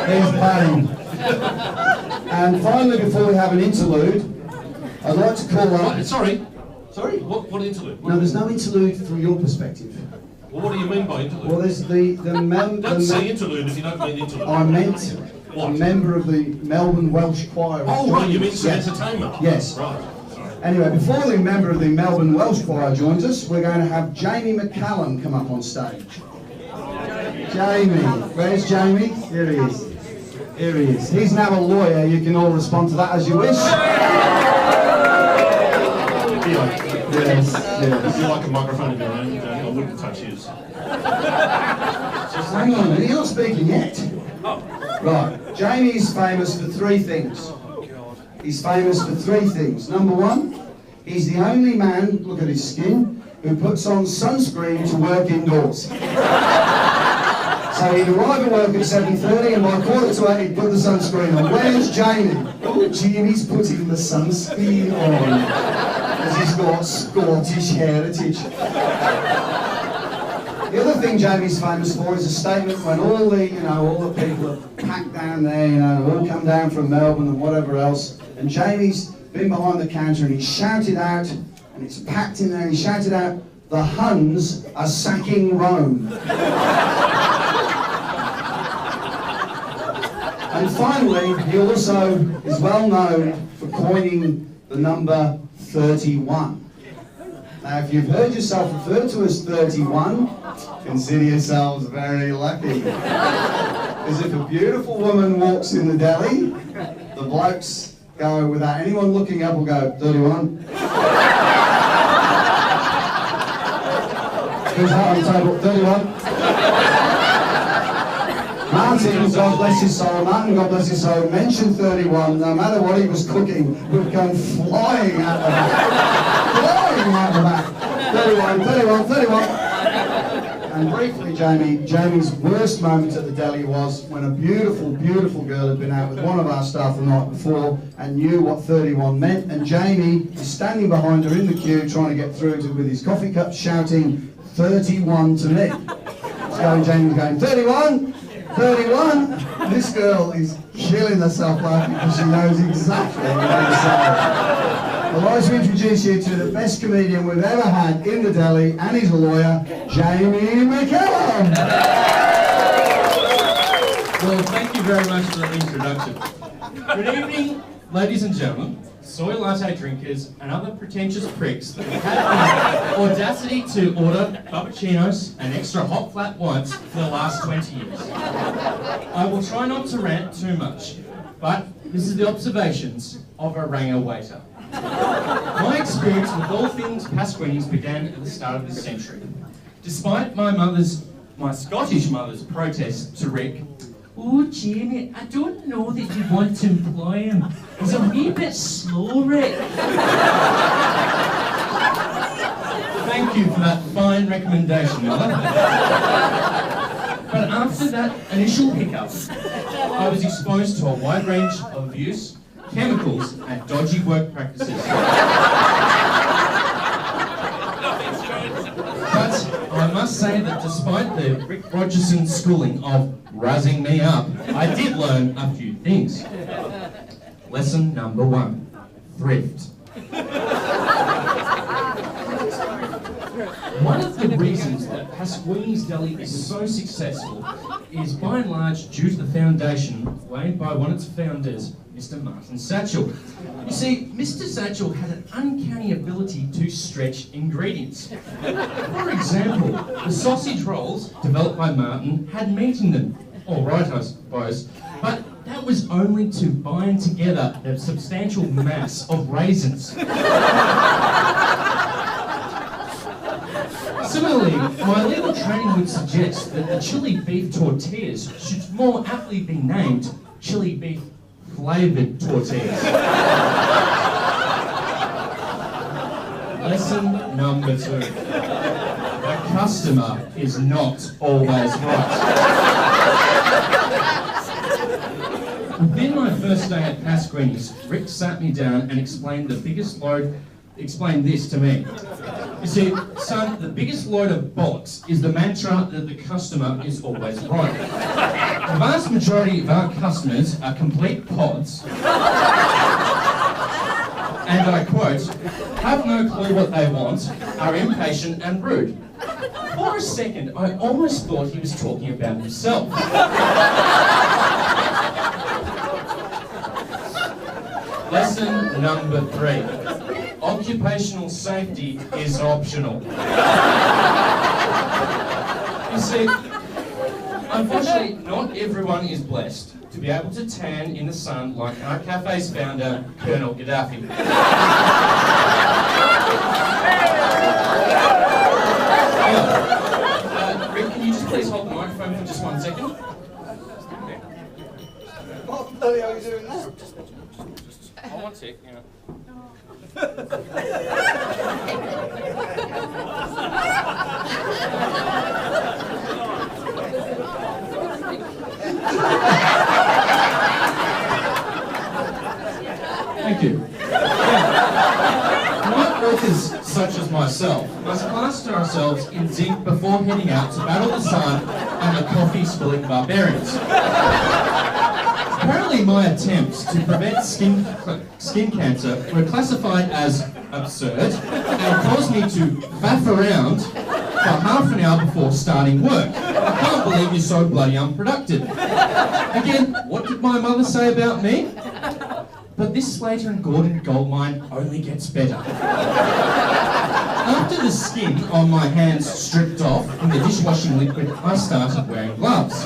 He's paying. And finally, before we have an interlude, I'd like to call up... Sorry? What interlude? No, there's no interlude from your perspective. Well, what do you mean by interlude? Well, there's Don't say interlude if you don't mean interlude. I meant a member of the Melbourne Welsh Choir. Oh, right, you mean some entertainment? Yes. Right. Anyway, before the member of the Melbourne Welsh Choir joins us, we're going to have Jamie McCallum come up on stage. Jamie. Where's Jamie? Here he is. Here he is. He's now a lawyer. You can all respond to that as you wish. Yes. If you like a microphone of your own, I wouldn't touch his. Hang on a minute, you're not speaking yet. Right, Jamie's famous for three things. He's famous for three things. Number one, he's the only man, look at his skin, who puts on sunscreen to work indoors. So he'd arrive at work at 7:30 and by 7:45 he'd put the sunscreen on. Where's Jamie? Oh, Jamie's putting the sunscreen on. Because he's got Scottish heritage. The other thing Jamie's famous for is a statement when all the people are packed down there, all come down from Melbourne and whatever else, and Jamie's been behind the counter and he shouted out, and it's packed in there, and he shouted out, "The Huns are sacking Rome." And finally, he also is well known for coining the number 31. Now, if you've heard yourself referred to as 31, consider yourselves very lucky. Because if a beautiful woman walks in the deli, the blokes go, without anyone looking up, will go, 31. Who's that on the table? 31. Martin, God bless his soul, mentioned 31, no matter what he was cooking, would come flying out the back. Flying out the back. 31. And briefly, Jamie's worst moment at the deli was when a beautiful, beautiful girl had been out with one of our staff the night before and knew what 31 meant, and Jamie is standing behind her in the queue trying to get through to with his coffee cup shouting 31 to me. So Jamie's going, 31! 31! This girl is killing herself laughing because she knows exactly what to say. I'd like to introduce you to the best comedian we've ever had in the deli, and he's a lawyer, Jamie McCallum! Well, thank you very much for the introduction. Good evening, ladies and gentlemen, soy latte drinkers, and other pretentious pricks that have had the audacity to order cappuccinos and extra hot flat whites for the last 20 years. I will try not to rant too much, but this is the observations of a Ranger waiter. My experience with all things Pasquinis began at the start of this century. Despite my Scottish mother's protest to Rick, "Oh, Jamie, I don't know that you want to employ him. He's a wee bit slow, Rick." Thank you for that fine recommendation, Mother. But after that initial hiccup, I was exposed to a wide range of abuse, chemicals, and dodgy work practices. But I must say that despite the Rick Rogerson schooling of razzing me up, I did learn a few things. Lesson number 1, thrift. One of the reasons that Pasquinis Deli is so successful is by and large due to the foundation laid by one of its founders, Mr. Martin Satchell. You see, Mr. Satchell had an uncanny ability to stretch ingredients. For example, the sausage rolls developed by Martin had meat in them. All right, I suppose, but that was only to bind together a substantial mass of raisins. Similarly, my legal training would suggest that the chili beef tortillas should more aptly be named chili beef flavoured tortillas. Lesson number 2. The customer is not always right. Within my first day at Pasquinis, Rick sat me down and explained this to me. You see, son, the biggest load of bollocks is the mantra that the customer is always right. The vast majority of our customers are complete pods, and I quote, have no clue what they want, are impatient and rude. For a second, I almost thought he was talking about himself. Lesson number 3. Occupational safety is optional. You see, unfortunately, not everyone is blessed to be able to tan in the sun like our cafe's founder, Colonel Gaddafi. Rick, can you just please hold the microphone for just 1 second? What the hell are you doing now? Oh, 1 sec, yeah. Thank you. Night workers such as myself must plaster ourselves in zinc before heading out to battle the sun and the coffee-spilling barbarians. Apparently my attempts to prevent skin cancer were classified as absurd and caused me to faff around for half an hour before starting work. I can't believe you're so bloody unproductive. Again, what did my mother say about me? But this Slater and Gordon gold mine only gets better. After the skin on my hands stripped off in the dishwashing liquid, I started wearing gloves.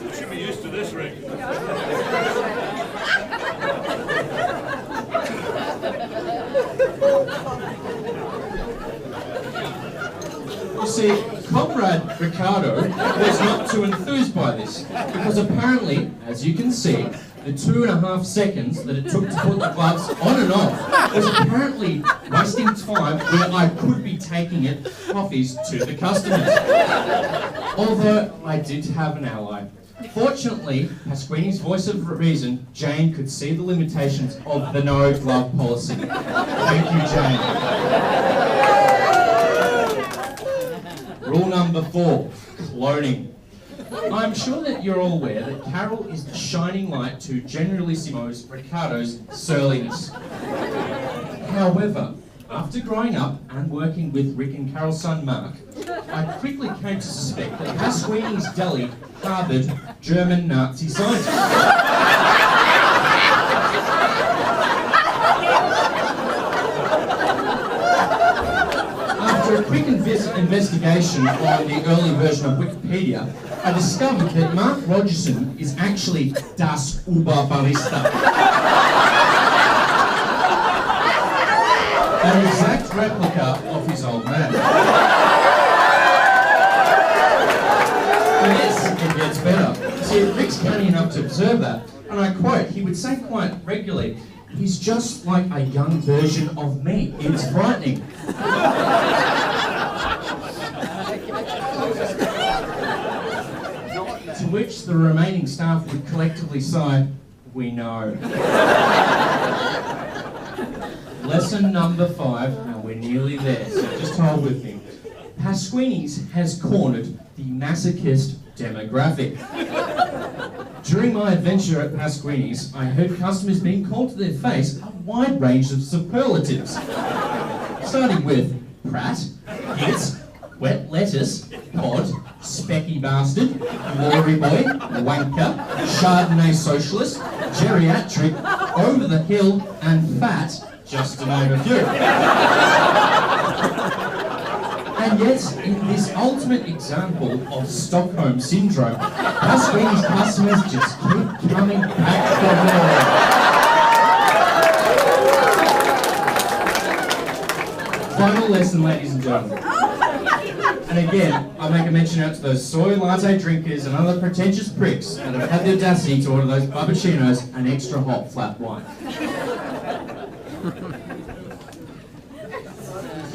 You should be used to this, Rick. You see, Comrade Ricardo was not too enthused by this, because apparently, as you can see, the 2.5 seconds that it took to put the gloves on and off was apparently wasting time where I could be taking it coffees to the customers. Although I did have an ally. Fortunately, Pasquinis' voice of reason, Jane, could see the limitations of the no-glove policy. Thank you, Jane. Rule number 4, cloning. I'm sure that you're all aware that Carol is the shining light to Generalissimo's Ricardo's surliness. However, after growing up and working with Rick and Carol's son Mark, I quickly came to suspect that Pasquinis' deli harboured German Nazi scientists. After a quick investigation on the early version of Wikipedia, I discovered that Mark Rogerson is actually Das Oberbarista. An exact replica of his old man. For this, it gets better. See, Rick's canny enough to observe that, and I quote, he would say quite regularly, he's just like a young version of me. It's frightening. To which the remaining staff would collectively sigh, we know. Lesson number 5, and we're nearly there, so just hold with me. Pasquinis has cornered the masochist demographic. During my adventure at Pasquinis, I heard customers being called to their face a wide range of superlatives. Starting with prat, hits, wet lettuce, pod, specky bastard, glory boy, wanker, Chardonnay socialist, geriatric, over the hill, and fat, just to name a few. And yet, in this ultimate example of Stockholm Syndrome, Pasquinis customers just keep coming back for more. Final lesson, ladies and gentlemen. And again, I make a mention out to those soy latte drinkers and other pretentious pricks that have had the audacity to order those bubbacinos and extra hot flat white.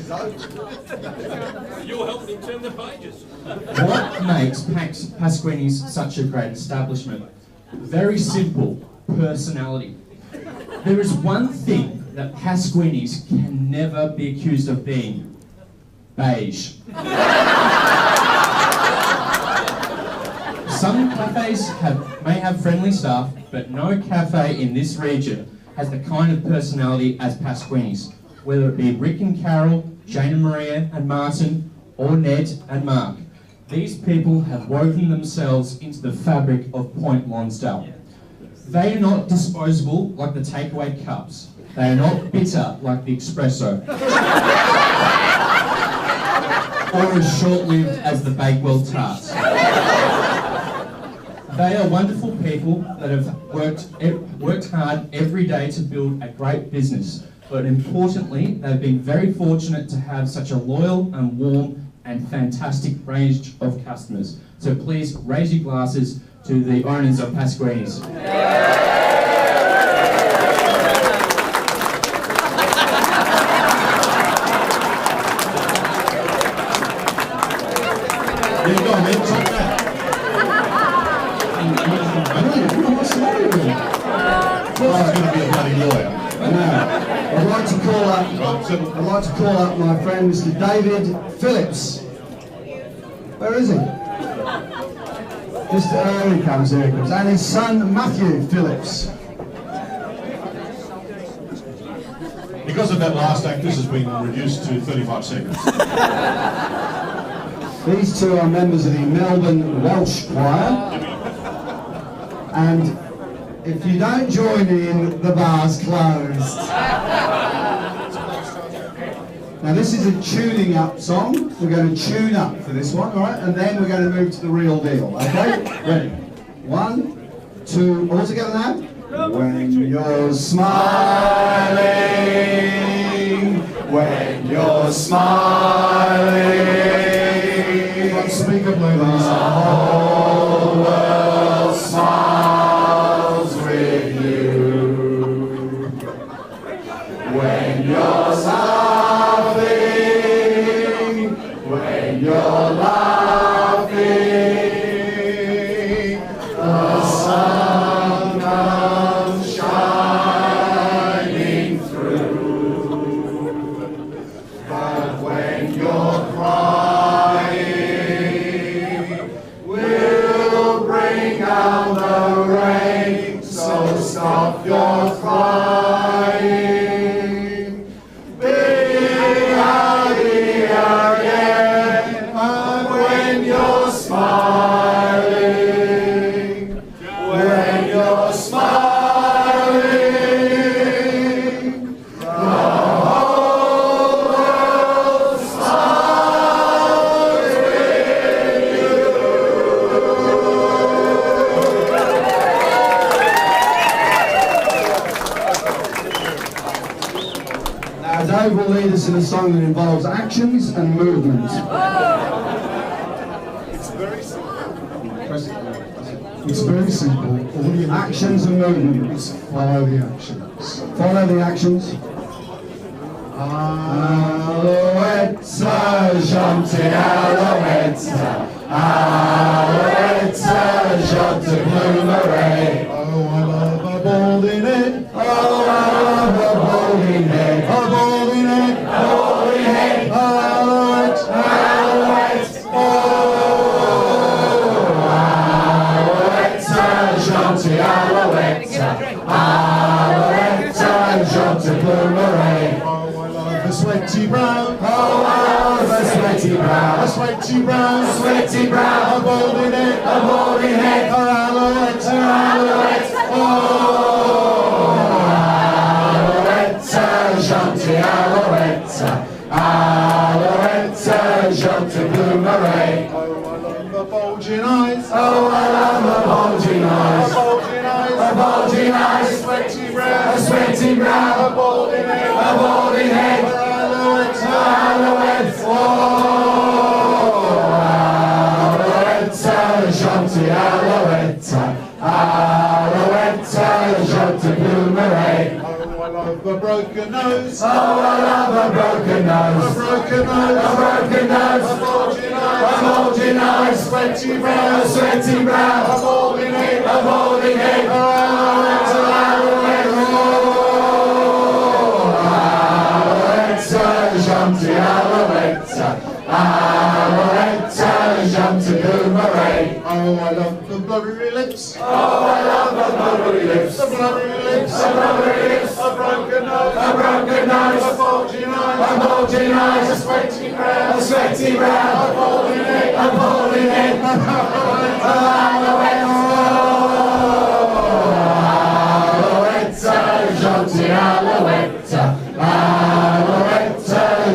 You're helping him turn the pages. What makes Pasquinis such a great establishment? Very simple, personality. There is one thing that Pasquinis can never be accused of being: beige. Some cafes may have friendly staff, but no cafe in this region has the kind of personality as Pasquinis, whether it be Rick and Carol, Jane and Maria and Martin, or Ned and Mark. These people have woven themselves into the fabric of Point Lonsdale. They are not disposable like the takeaway cups. They are not bitter like the espresso. Or as short-lived as the Bakewell tarts. They are wonderful people that have worked hard every day to build a great business. But importantly, they've been very fortunate to have such a loyal and warm and fantastic range of customers. So please raise your glasses to the owners of Pasquinis. There you go, man. Take that. What's the matter with you? He's going to be a bloody lawyer. I'd like to call up my friend Mr. David Phillips. Where is he? Here he comes, and his son Matthew Phillips. Because of that last act, this has been reduced to 35 seconds. These two are members of the Melbourne Welsh Choir, and if you don't join in, the bar's closed. Now this is a tuning up song. We're going to tune up for this one, all right? And then we're going to move to the real deal, okay? Ready? 1, 2, all together now? When you're smiling, when you're smiling, speak up, ladies. The whole world smiles with you. When you're laughing, when you're laughing, the sun comes shining through. But when you're crying, we'll bring out the rain, so stop your crying. Be happy again, and when you're smiling, when you're smiling, the whole world smiles with you. Now Dave will lead us in a song that involves actions and movement. It's very simple. Actions and movements. Follow the actions. Follow the actions. Alouette, jante, alouette, alouette, jante, bloomerang. Oh, I love a balding head. Oh, I love a balding head. A balding head. A balding head. Alouette, alouette. Oh, alouette, jante, alouette, alouette, jante, bloomerang. A sweaty brown, oh, I love a sweaty brown, a sweaty brown, a sweaty brown, a balding head, a balding head, a alouette, oh, alouette, jante, alouette, alouette, jante, bloomerang. Oh, I love the bulging eyes, oh, I love the bulging eyes, a bulging eyes, a bulging eyes, a sweaty brown, a sweaty brown, a balding head, a balding head. Alouette, oh, alouette, jante, alouette, alouette, jante, bloomerang. Oh, I love a broken nose. Oh, I love a broken nose. A broken nose. A broken nose. A bulging eye. A bulging eye. A sweaty brow. A sweaty brow. A balding head. A balding head. Jumpy Alouette, Alouette, jumpy boomerang. Oh, I love the blubbery lips. Oh, I love the blubbery lips. The blubbery lips. The blubbery lips. A broken nose. A broken nose. A bulging eye. A bulging eyes. A sweaty brow. A sweaty brow. A balding head. A balding head. Alouette, Alouette, jumpy Alouette, Alouette,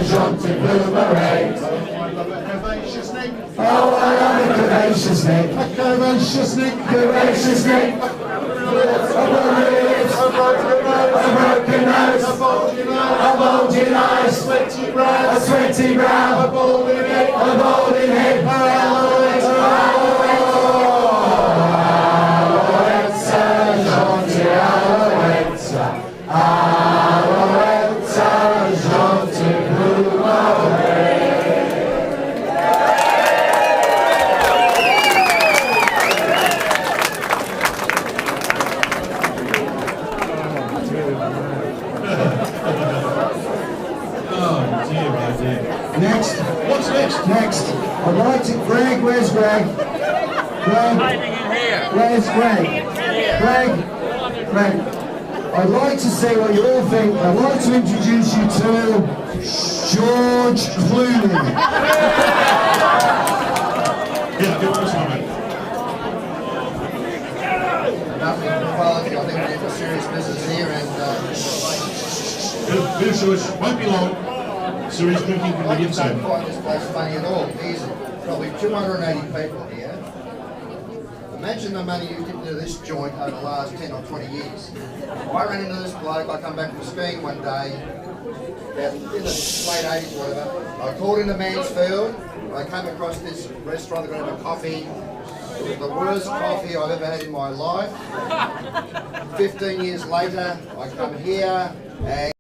jumpy boomerang. I love a curvaceous neck. Oh, I love a curvaceous neck. A curvaceous neck. Curvaceous neck. A blubbery lips. A broken nose. A broken nose. A bulging eye. A bulging eye. A sweaty brow. A sweaty brow. A balding head. A balding head. Alouette, Alouette, Alouette, Alouette, gentil boomerang. Oh, dear, my dear. Next, What's next? next, I'd like to, Greg, where's Greg? Greg, where's Greg? Greg, I'd like to see what you all think. I'd like to introduce you to George Clooney. Yeah, give us one, mate. Nothing quality. I think we're in for serious business here, and Bit of sewage, won't be long. Sewage drinking can I begin don't soon. find this place funny at all. Easy. Probably 280 people here. Imagine the money you dipped into this joint over the last 10 or 20 years. I ran into this bloke. I come back from skiing one day, about in the late 80s, whatever. I called into Mansfield. I came across this restaurant. They're going to have a coffee. It was the worst coffee I've ever had in my life. 15 years later, I come here and